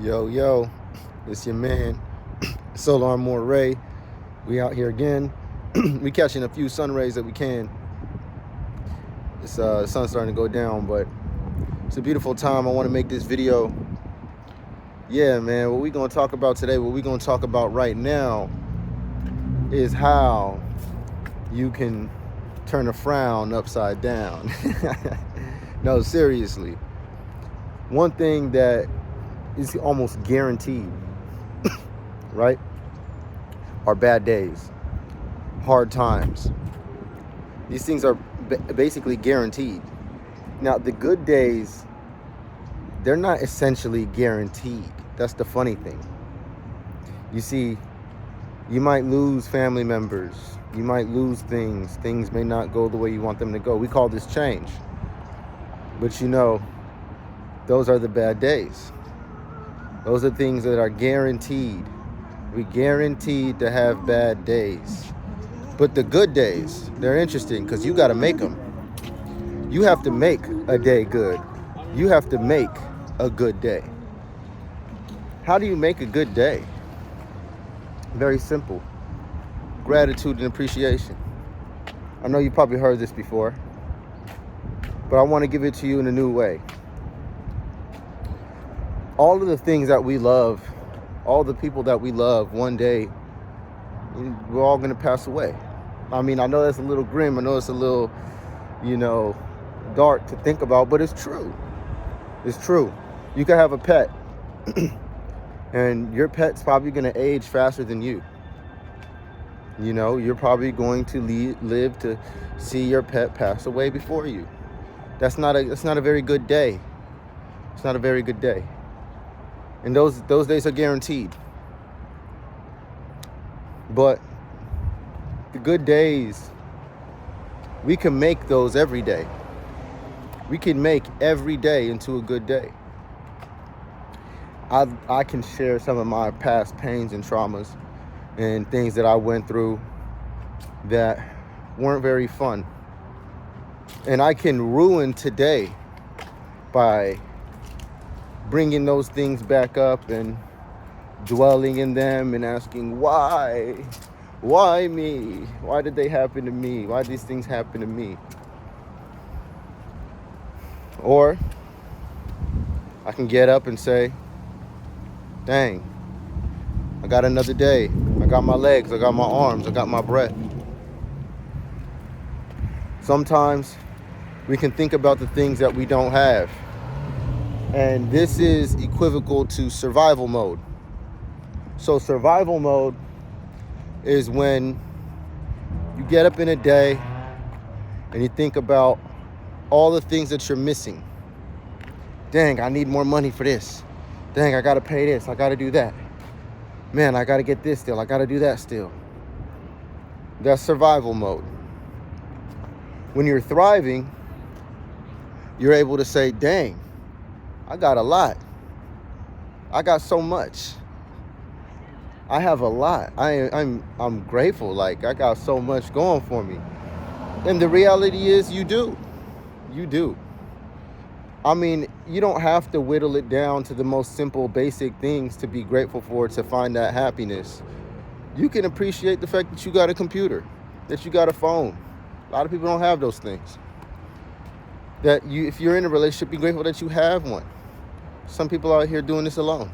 Yo, yo, it's your man, Soular Ray. We out here again. We catching a few sun rays that we can. It's the sun's starting to go down, but it's a beautiful time. I want to make this video. Yeah, man, what we gonna talk about today, what we gonna talk about right now is how you can turn a frown upside down. No, seriously. One thing that is almost guaranteed, right, are bad days, hard times. These things are basically guaranteed. Now, the good days, they're not essentially guaranteed. That's the funny thing. You see, you might lose family members. You might lose things. Things may not go the way you want them to go. We call this change. But you know, those are the bad days. Those are things that are guaranteed. We guaranteed to have bad days. But the good days, they're interesting because you got to make them. You have to make a day good. You have to make a good day. How do you make a good day? Very simple. Gratitude and appreciation. I know you've probably heard this before, but I want to give it to you in a new way. All of the things that we love, all the people that we love, one day, we're all going to pass away. I mean, I know that's a little grim. I know it's a little, dark to think about, but it's true. It's true. You can have a pet, and your pet's probably going to age faster than you. You're probably going to live to see your pet pass away before you. That's not a very good day. It's not a very good day. And those days are guaranteed. But the good days, we can make those every day. We can make every day into a good day. I can share some of my past pains and traumas and things that I went through that weren't very fun. And I can ruin today by bringing those things back up and dwelling in them and asking why me? Why did they happen to me? Why did these things happen to me? Or I can get up and say, dang, I got another day. I got my legs, I got my arms, I got my breath. Sometimes we can think about the things that we don't have. And this is equivocal to survival mode. So survival mode is when you get up in a day and you think about all the things that you're missing. Dang, I need more money for this. Dang, I got to pay this. I got to do that. Man, I got to get this still. I got to do that still. That's survival mode. When you're thriving, you're able to say, dang, I got a lot. I got so much. I have a lot. I'm grateful. Like, I got so much going for me. And the reality is you do. You do. I mean, you don't have to whittle it down to the most simple, basic things to be grateful for, to find that happiness. You can appreciate the fact that you got a computer, that you got a phone. A lot of people don't have those things. If you're in a relationship, be grateful that you have one. Some people out here doing this alone.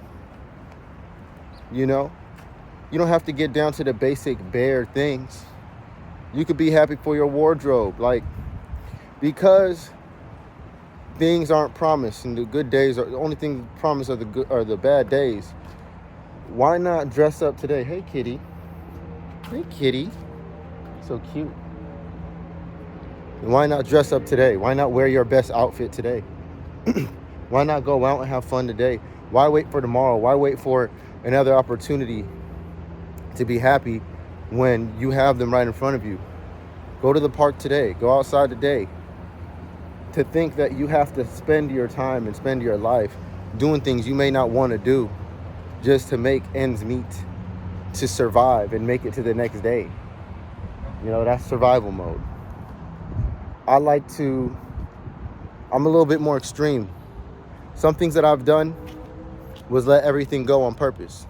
You don't have to get down to the basic bare things. You could be happy for your wardrobe. Because things aren't promised and the good days are the only thing promised are the bad days. Why not dress up today? Hey, kitty. Hey, kitty. So cute. Why not dress up today? Why not wear your best outfit today? Why not go out and have fun today? Why wait for tomorrow? Why wait for another opportunity to be happy when you have them right in front of you? Go to the park today. Go outside today. To think that you have to spend your time and spend your life doing things you may not want to do just to make ends meet, to survive and make it to the next day. That's survival mode. I'm a little bit more extreme. Some things that I've done, was let everything go on purpose.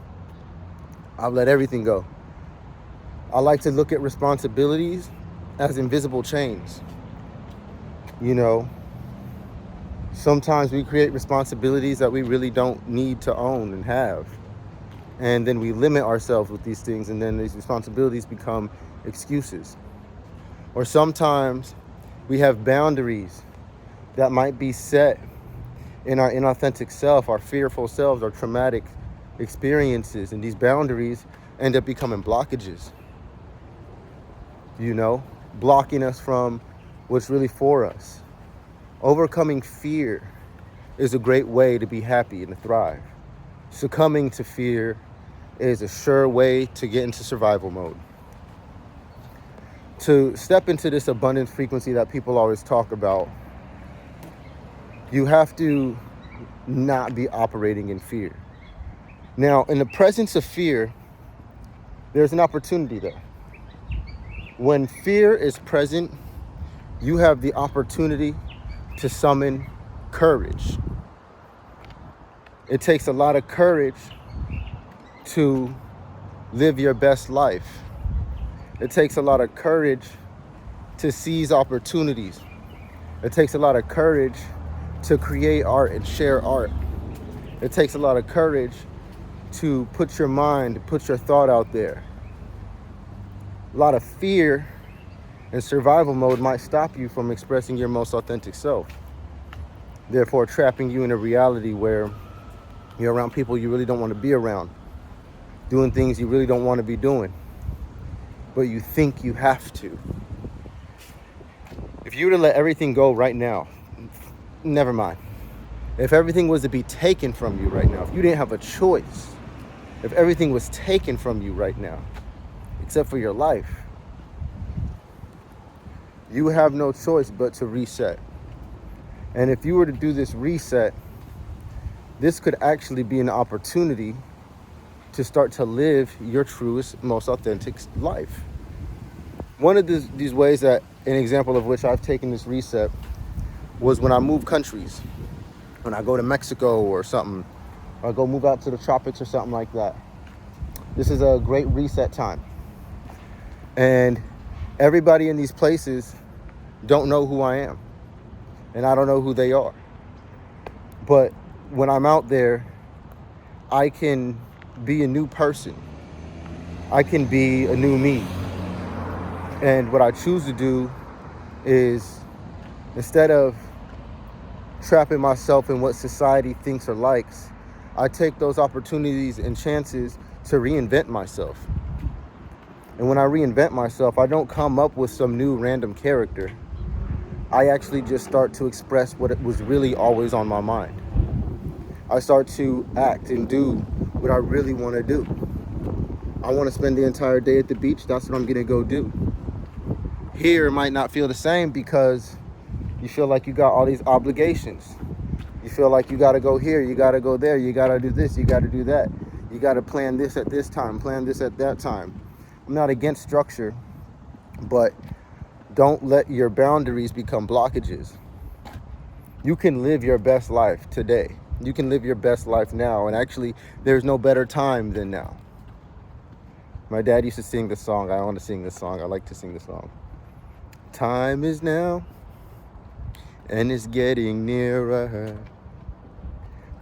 I've let everything go. I like to look at responsibilities as invisible chains. You know, sometimes we create responsibilities that we really don't need to own and have. And then we limit ourselves with these things, and then these responsibilities become excuses. Or sometimes we have boundaries that might be set in our inauthentic self, our fearful selves, our traumatic experiences, and these boundaries end up becoming blockages, you know, blocking us from what's really for us. Overcoming fear is a great way to be happy and to thrive. Succumbing to fear is a sure way to get into survival mode. To step into this abundance frequency that people always talk about, you have to not be operating in fear. Now, in the presence of fear, there's an opportunity there. When fear is present, you have the opportunity to summon courage. It takes a lot of courage to live your best life. It takes a lot of courage to seize opportunities. It takes a lot of courage to create art and share art. It takes a lot of courage to put your mind, put your thought out there. A lot of fear and survival mode might stop you from expressing your most authentic self, therefore trapping you in a reality where you're around people you really don't want to be around, doing things you really don't want to be doing, but you think you have to. If you were to let everything go right now, never mind. If everything was to be taken from you right now, if you didn't have a choice, if everything was taken from you right now, except for your life, you have no choice but to reset. And if you were to do this reset, this could actually be an opportunity to start to live your truest, most authentic life. One of these ways that, an example of which I've taken this reset, was when I move countries. When I go to Mexico or something, or I go move out to the tropics or something like that. This is a great reset time. And everybody in these places don't know who I am. And I don't know who they are. But when I'm out there, I can be a new person. I can be a new me. And what I choose to do is, instead of trapping myself in what society thinks or likes, I take those opportunities and chances to reinvent myself. And when I reinvent myself, I don't come up with some new random character. I actually just start to express what it was really always on my mind. I start to act and do what I really want to do. I want to spend the entire day at the beach. That's what I'm going to go do. Here it might not feel the same because you feel like you got all these obligations. You feel like you got to go here, you got to go there, you got to do this, you got to do that. You got to plan this at this time, plan this at that time. I'm not against structure, but don't let your boundaries become blockages. You can live your best life today. You can live your best life now. And actually, there's no better time than now. My dad used to sing this song. I want to sing this song. I like to sing this song. Time is now, and it's getting nearer.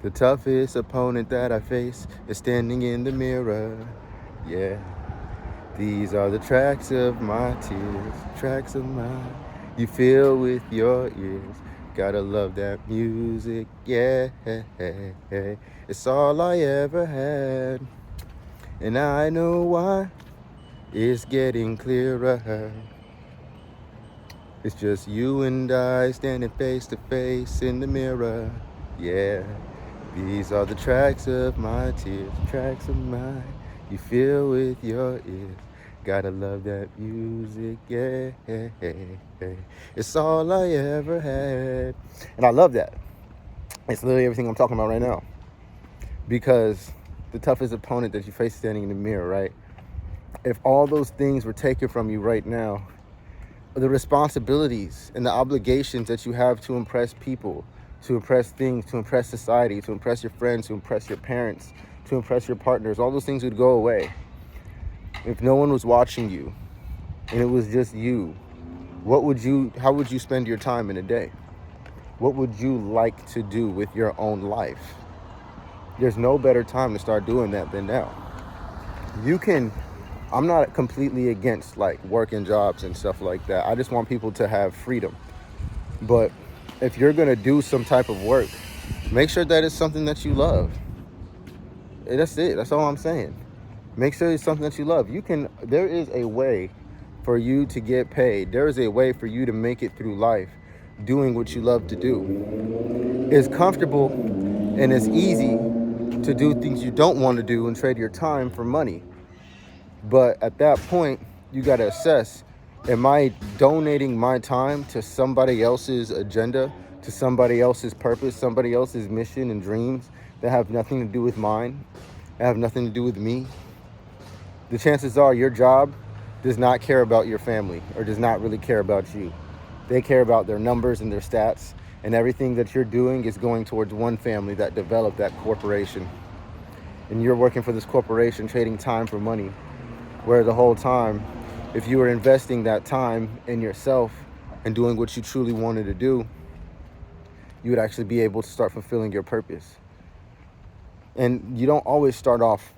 The toughest opponent that I face is standing in the mirror. Yeah. These are the tracks of my tears, tracks of mine. You feel with your ears. Gotta love that music, yeah. It's all I ever had, and I know why. It's getting clearer. It's just you and I standing face to face in the mirror, yeah. These are the tracks of my tears, tracks of mine. You feel with your ears. Gotta love that music, yeah. It's all I ever had. And I love that. It's literally everything I'm talking about right now. Because the toughest opponent that you face standing in the mirror, right? If all those things were taken from you right now, the responsibilities and the obligations that you have to impress people to impress things, to impress society, to impress your friends, to impress your parents, to impress your partners. All those things would go away. If no one was watching you and it was just you, how would you spend your time in a day? What would you like to do with your own life? There's no better time to start doing that than now. I'm not completely against like working jobs and stuff like that. I just want people to have freedom. But if you're going to do some type of work, make sure that it's something that you love. And that's it. That's all I'm saying. Make sure it's something that you love. There is a way for you to get paid. There is a way for you to make it through life doing what you love to do. It's comfortable and it's easy to do things you don't want to do and trade your time for money. But at that point, you got to assess, am I donating my time to somebody else's agenda, to somebody else's purpose, somebody else's mission and dreams that have nothing to do with mine, that have nothing to do with me? The chances are your job does not care about your family or does not really care about you. They care about their numbers and their stats, and everything that you're doing is going towards one family that developed that corporation. And you're working for this corporation, trading time for money, where the whole time, if you were investing that time in yourself and doing what you truly wanted to do, you would actually be able to start fulfilling your purpose. And you don't always start off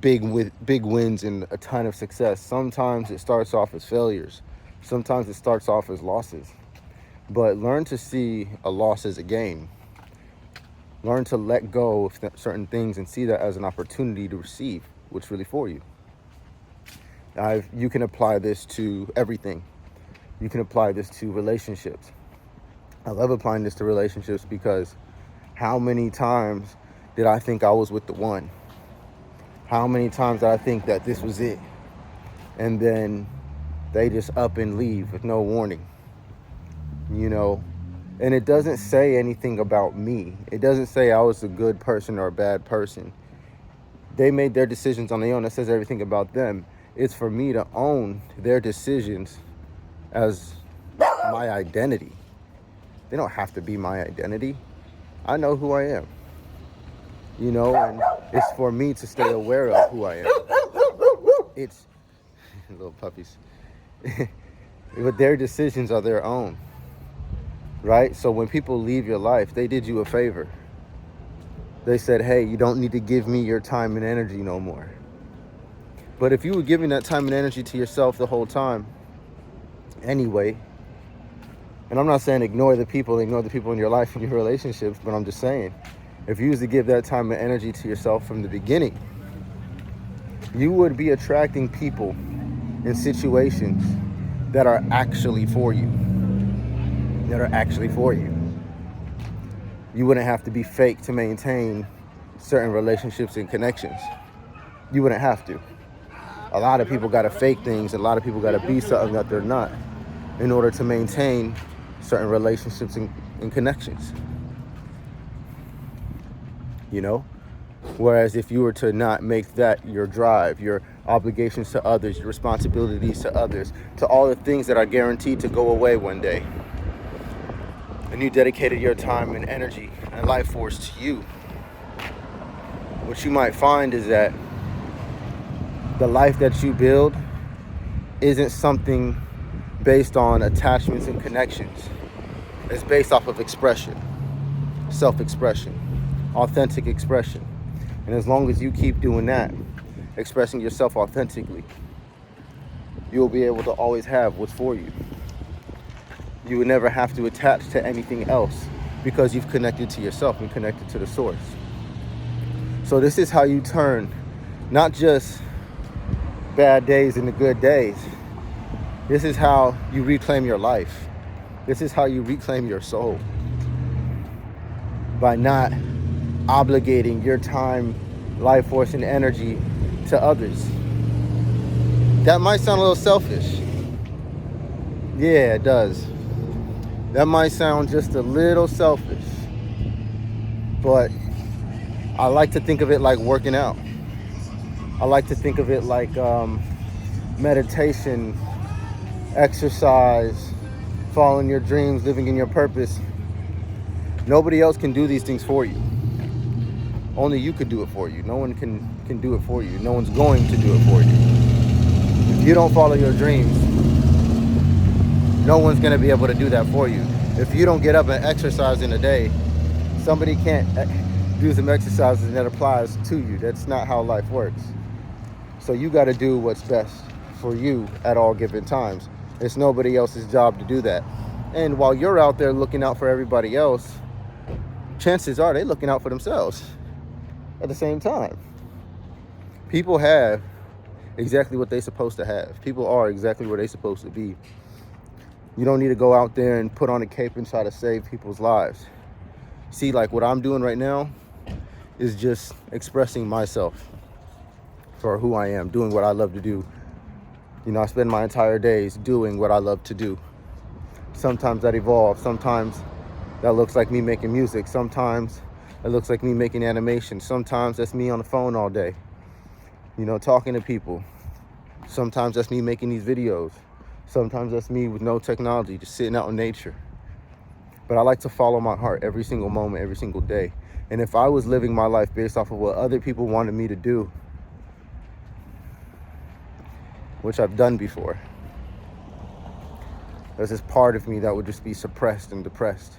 big wins and a ton of success. Sometimes it starts off as failures. Sometimes it starts off as losses. But learn to see a loss as a gain. Learn to let go of certain things and see that as an opportunity to receive what's really for you. You can apply this to everything. You can apply this to relationships. I love applying this to relationships because how many times did I think I was with the one? How many times did I think that this was it? And then they just up and leave with no warning, And it doesn't say anything about me. It doesn't say I was a good person or a bad person. They made their decisions on their own. That says everything about them. It's for me to own their decisions as my identity. They don't have to be my identity. I know who I am. And it's for me to stay aware of who I am. It's little puppies. But their decisions are their own. Right? So when people leave your life, they did you a favor. They said, hey, you don't need to give me your time and energy no more. But if you were giving that time and energy to yourself the whole time, anyway, and I'm not saying ignore the people in your life and your relationships, but I'm just saying, if you was to give that time and energy to yourself from the beginning, you would be attracting people in situations that are actually for you. You wouldn't have to be fake to maintain certain relationships and connections. You wouldn't have to. A lot of people got to fake things. A lot of people got to be something that they're not in order to maintain certain relationships and connections. Whereas if you were to not make that your drive, your obligations to others, your responsibilities to others, to all the things that are guaranteed to go away one day, and you dedicated your time and energy and life force to you, what you might find is that the life that you build isn't something based on attachments and connections. It's based off of expression, self-expression, authentic expression. And as long as you keep doing that, expressing yourself authentically, you'll be able to always have what's for you. You would never have to attach to anything else because you've connected to yourself and connected to the source. So this is how you turn not just bad days into good days. This is how you reclaim your life. This is how you reclaim your soul. By not obligating your time, life force, and energy to others. That might sound a little selfish. Yeah, it does. That might sound just a little selfish. But I like to think of it like working out. I like to think of it like meditation, exercise, following your dreams, living in your purpose. Nobody else can do these things for you. Only you could do it for you. No one can do it for you. No one's going to do it for you. If you don't follow your dreams, no one's going to be able to do that for you. If you don't get up and exercise in a day, somebody can't do some exercises and that applies to you. That's not how life works. So you got to do what's best for you at all given times. It's nobody else's job to do that. And while you're out there looking out for everybody else, chances are they're looking out for themselves at the same time. People have exactly what they're supposed to have. People are exactly where they're supposed to be. You don't need to go out there and put on a cape and try to save people's lives. See, like what I'm doing right now is just expressing myself for who I am, doing what I love to do. You know, I spend my entire days doing what I love to do. Sometimes that evolves. Sometimes that looks like me making music. Sometimes it looks like me making animation. Sometimes that's me on the phone all day, you know, talking to people. Sometimes that's me making these videos. Sometimes that's me with no technology, just sitting out in nature. But I like to follow my heart every single moment, every single day. And if I was living my life based off of what other people wanted me to do, which I've done before, there's this part of me that would just be suppressed and depressed.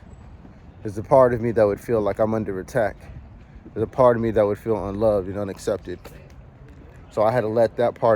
There's a part of me that would feel like I'm under attack. There's a part of me that would feel unloved and unaccepted. So I had to let that part